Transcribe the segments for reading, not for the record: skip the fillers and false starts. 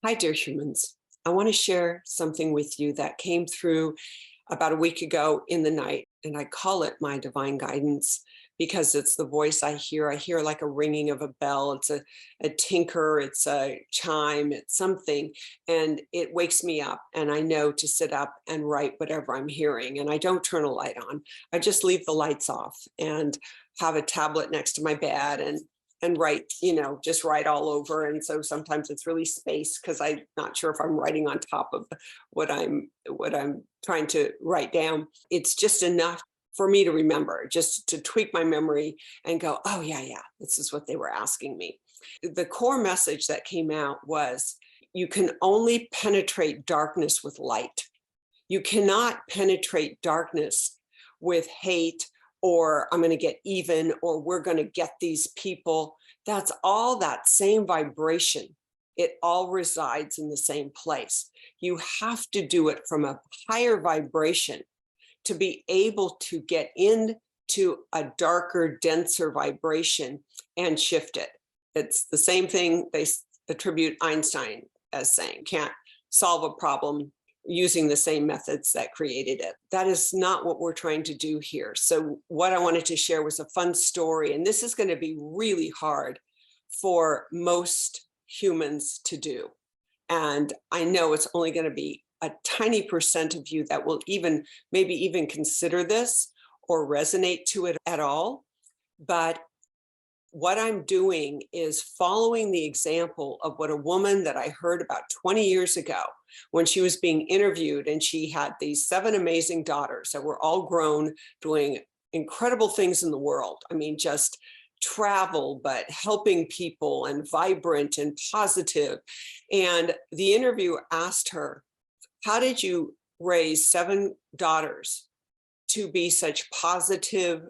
Hi, dear humans. I want to share something with you that came through about a week ago in the night, and I call it my divine guidance because it's the voice I hear. I hear like a ringing of a bell. It's a tinker, it's a chime, it's something, and it wakes me up. And I know to sit up and write whatever I'm hearing. And I don't turn a light on. I just leave the lights off and have a tablet next to my bed and write, just write all over. And so sometimes it's really spaced because I'm not sure if I'm writing on top of what I'm trying to write down. It's just enough for me to remember, just to tweak my memory and go, oh yeah, this is what they were asking me. The core message that came out was you can only penetrate darkness with light. You cannot penetrate darkness with hate, or I'm going to get even, or we're going to get these people. That's all that same vibration. It all resides in the same place. You have to do it from a higher vibration to be able to get into a darker, denser vibration and shift it. It's the same thing they attribute Einstein as saying, can't solve a problem using the same methods that created it. That is not what we're trying to do here. So what I wanted to share was a fun story, and this is going to be really hard for most humans to do. And I know it's only going to be a tiny percent of you that will maybe even consider this or resonate to it at all. But what I'm doing is following the example of what a woman that I heard about 20 years ago when she was being interviewed, and she had these 7 amazing daughters that were all grown, doing incredible things in the world. I mean, just travel, but helping people and vibrant and positive. And the interviewer asked her, how did you raise 7 daughters to be such positive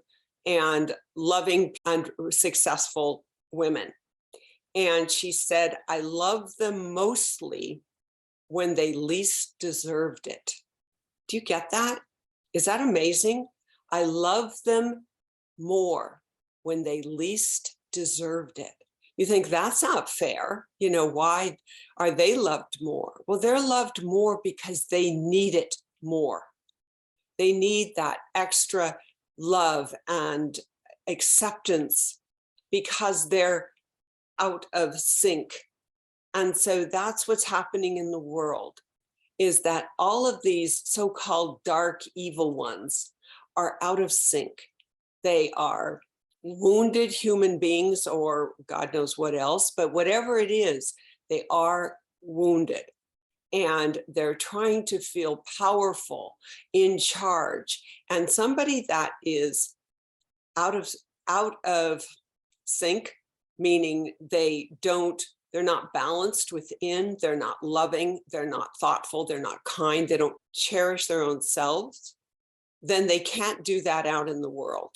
and loving and successful women? And she said, I love them mostly when they least deserved it. Do you get that? Is that amazing? I love them more when they least deserved it. You think that's not fair. Why are they loved more? Well, they're loved more because they need it more. They need that extra love and acceptance because they're out of sync. And so that's what's happening in the world, is that all of these so-called dark, evil ones are out of sync. They are wounded human beings, or God knows what else, but whatever it is, they are wounded. And they're trying to feel powerful, in charge. And somebody that is out of sync, meaning they're not balanced within, they're not loving, they're not thoughtful, they're not kind, they don't cherish their own selves, then they can't do that out in the world.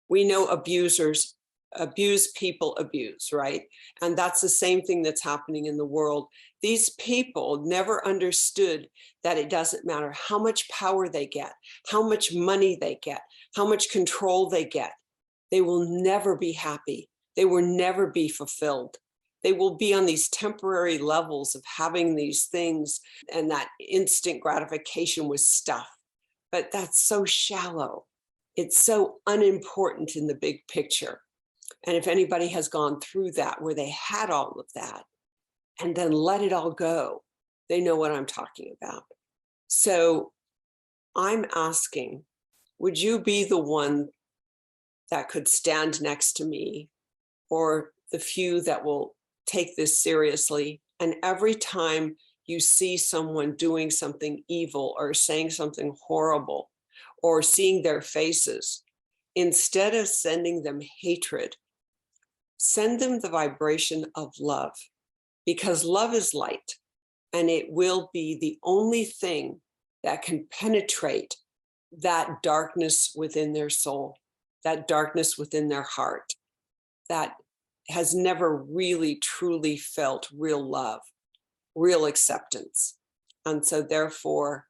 We know abusers abuse, people abuse, right? And that's the same thing that's happening in the world. These people never understood that it doesn't matter how much power they get, how much money they get, how much control they get. They will never be happy. They will never be fulfilled. They will be on these temporary levels of having these things and that instant gratification with stuff. But that's so shallow. It's so unimportant in the big picture. And if anybody has gone through that, where they had all of that and then let it all go, they know what I'm talking about. So I'm asking, would you be the one that could stand next to me, or the few that will take this seriously? And every time you see someone doing something evil or saying something horrible, or seeing their faces, instead of sending them hatred, send them the vibration of love, because love is light, and it will be the only thing that can penetrate that darkness within their soul, that darkness within their heart, that has never really truly felt real love, real acceptance. And so therefore,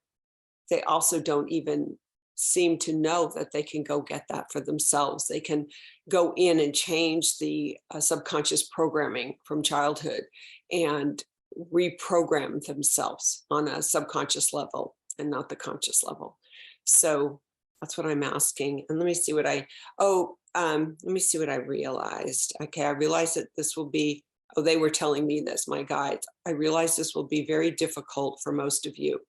they also don't even seem to know that they can go get that for themselves. They can go in and change the subconscious programming from childhood and reprogram themselves on a subconscious level and not the conscious level. So that's what I'm asking. And let me see what let me see what I realized. Okay, I realized that this will be, oh, they were telling me this, my guides. I realize this will be very difficult for most of you,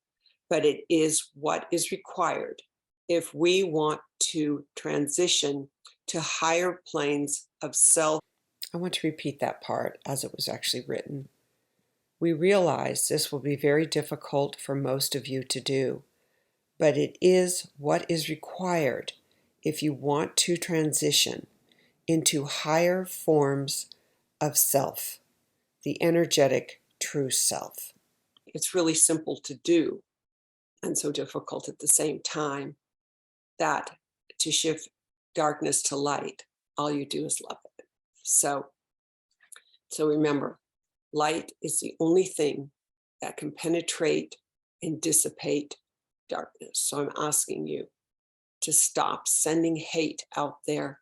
but it is what is required if we want to transition to higher planes of self. I want to repeat that part as it was actually written. We realize this will be very difficult for most of you to do, but it is what is required if you want to transition into higher forms of self, the energetic true self. It's really simple to do and so difficult at the same time that to shift darkness to light, all you do is love it. So remember, light is the only thing that can penetrate and dissipate darkness. So I'm asking you to stop sending hate out there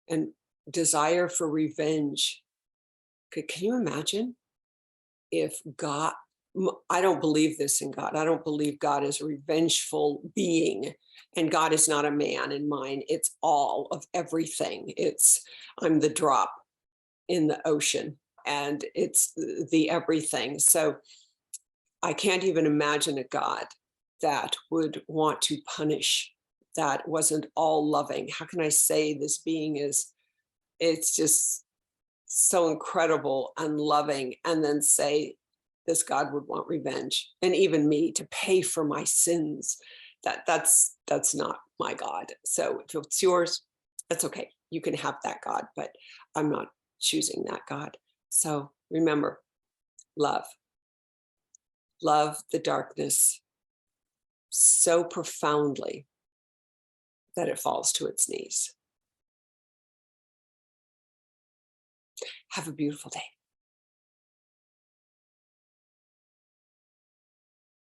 and desire for revenge. Can you imagine if God, I don't believe this in God. I don't believe God is a revengeful being, and God is not a man in mine. It's all of everything. I'm the drop in the ocean, and it's the everything. So I can't even imagine a God that would want to punish, that wasn't all loving. How can I say this being it's just so incredible and loving, and then say this God would want revenge, and even me to pay for my sins? That's not my God. So if it's yours, that's okay. You can have that God, but I'm not choosing that God. So remember, love the darkness so profoundly that it falls to its knees. Have a beautiful day.